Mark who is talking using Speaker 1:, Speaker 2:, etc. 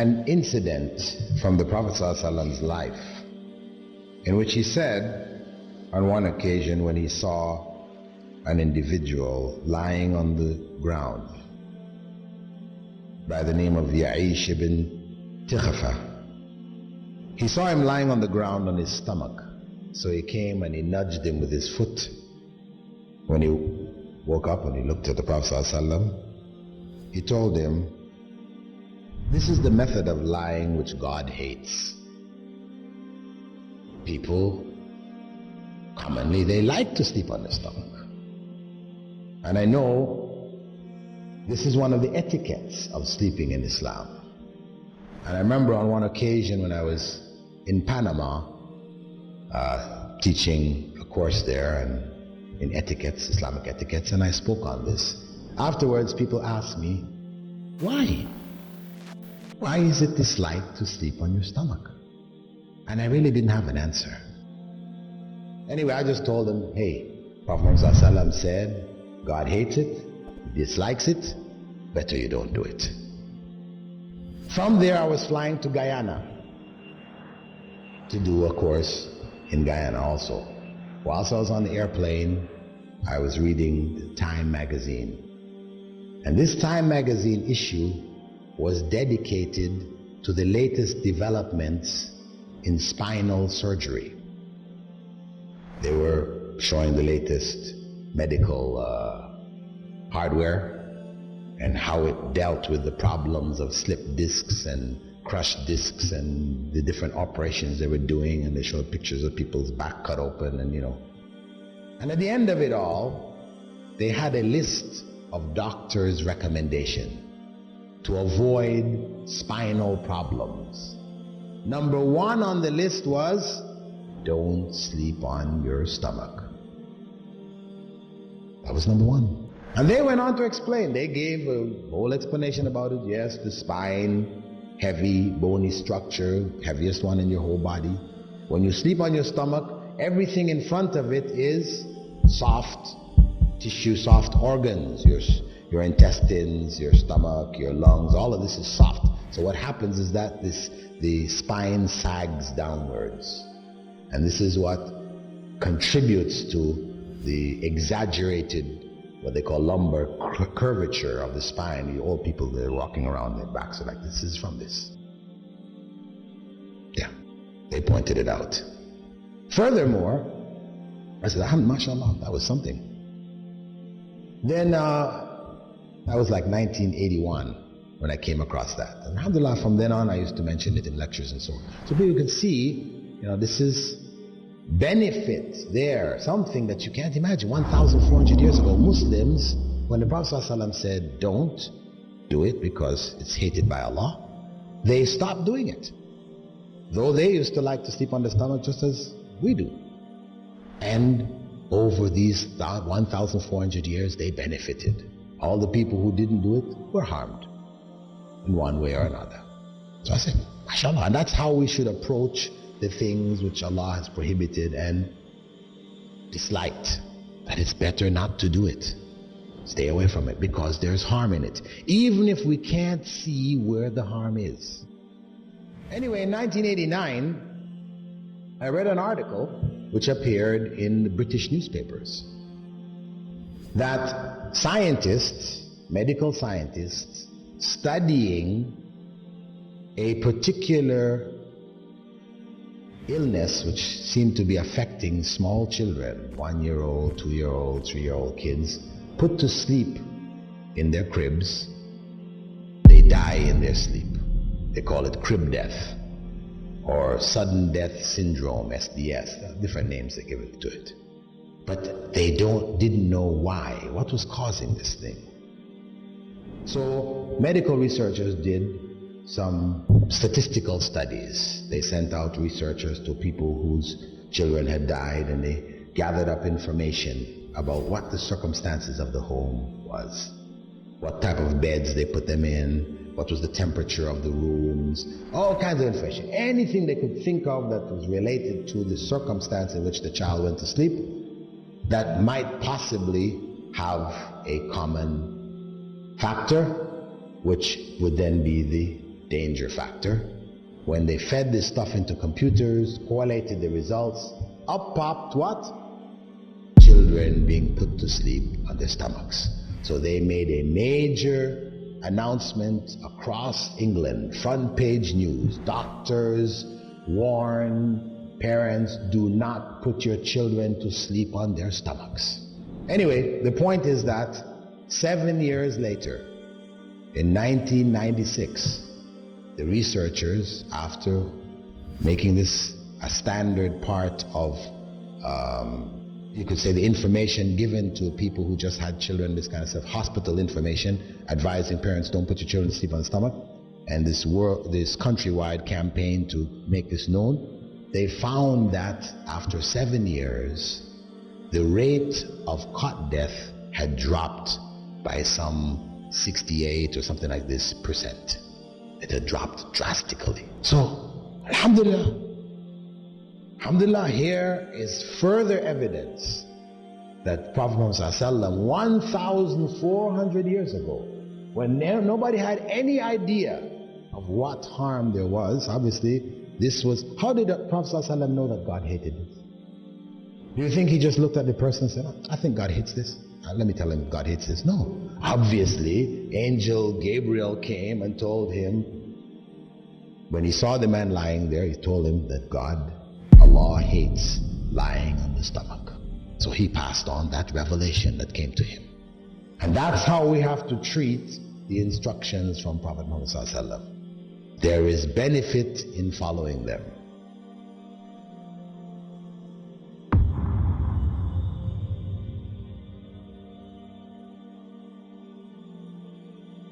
Speaker 1: an incident from the Prophet ﷺ's life in which he said on one occasion when he saw an individual lying on the ground by the name of Ya'ish ibn Tikhafa. He saw him lying on the ground on his stomach, so he came and he nudged him with his foot. When he woke up and he looked at the Prophet ﷺ, he told him, "This is the method of lying which God hates." People commonly, they like to sleep on their stomach. And I know this is one of the etiquettes of sleeping in Islam. And I remember on one occasion when I was in Panama teaching a course there and in etiquettes, Islamic etiquettes, and I spoke on this. Afterwards, people asked me, why? Why is it disliked to sleep on your stomach? And I really didn't have an answer. Anyway, I just told them, hey, Prophet Muhammad ﷺ said, God hates it, dislikes it, better you don't do it. From there, I was flying to Guyana to do a course in Guyana also. Whilst I was on the airplane, I was reading the Time magazine. And this Time magazine issue was dedicated to the latest developments in spinal surgery. They were showing the latest medical hardware and how it dealt with the problems of slipped discs and crushed discs and the different operations they were doing, and they showed pictures of people's back cut open and And at the end of it all, they had a list of doctors' recommendation to avoid spinal problems. Number one on the list was, don't sleep on your stomach. That was number one. And they went on to explain. They gave a whole explanation about it. Yes, the spine, heavy, bony structure, heaviest one in your whole body. When you sleep on your stomach, everything in front of it is soft tissue, soft organs. Your intestines, your stomach, your lungs, all of this is soft. So what happens is that the spine sags downwards. And this is what contributes to the exaggerated, what they call lumbar curvature of the spine. The old people, they're walking around, their backs are like this. This is from this. Yeah, they pointed it out. Furthermore, I said, mashallah, that was something. Then that was like 1981 when I came across that. And alhamdulillah, from then on, I used to mention it in lectures and so on. So people can see, this is benefit there, something that you can't imagine. 1,400 years ago, Muslims, when the Prophet ﷺ said, don't do it because it's hated by Allah, they stopped doing it. Though they used to like to sleep on the stomach just as we do. And over these 1,400 years, they benefited. All the people who didn't do it were harmed in one way or another. So I said, mashallah, and that's how we should approach the things which Allah has prohibited and disliked. That it's better not to do it. Stay away from it because there's harm in it, even if we can't see where the harm is. Anyway, in 1989, I read an article which appeared in the British newspapers that scientists, medical scientists, studying a particular illness which seemed to be affecting small children, 1-year-old, 2-year-old, 3-year-old kids, put to sleep in their cribs, they die in their sleep. They call it crib death or sudden death syndrome, SDS. There are different names they give it to it. But they didn't know why. What was causing this thing? So medical researchers did some statistical studies. They sent out researchers to people whose children had died, and they gathered up information about what the circumstances of the home was, what type of beds they put them in, what was the temperature of the rooms, all kinds of information. Anything they could think of that was related to the circumstance in which the child went to sleep that might possibly have a common factor, which would then be the danger factor. When they fed this stuff into computers, correlated the results, up popped what? Children being put to sleep on their stomachs. So they made a major announcement across England, front page news. Doctors warn parents, do not put your children to sleep on their stomachs. Anyway, the point is that 7 years later, in 1996, the researchers, after making this a standard part of, you could say, the information given to people who just had children, this kind of stuff, hospital information, advising parents don't put your children to sleep on the stomach, and this countrywide campaign to make this known, they found that after 7 years, the rate of cot death had dropped by some 68 or something like this percent. It had dropped drastically. So, alhamdulillah, here is further evidence that Prophet Muhammad ﷺ 1,400 years ago, when nobody had any idea of what harm there was, obviously this was, how did the Prophet ﷺ know that God hated this? Do you think he just looked at the person and said, I think God hates this? Let me tell him God hates this. No. Obviously, angel Gabriel came and told him, when he saw the man lying there, he told him that Allah hates lying on the stomach. So he passed on that revelation that came to him. And that's how we have to treat the instructions from Prophet Muhammad ﷺ. There is benefit in following them.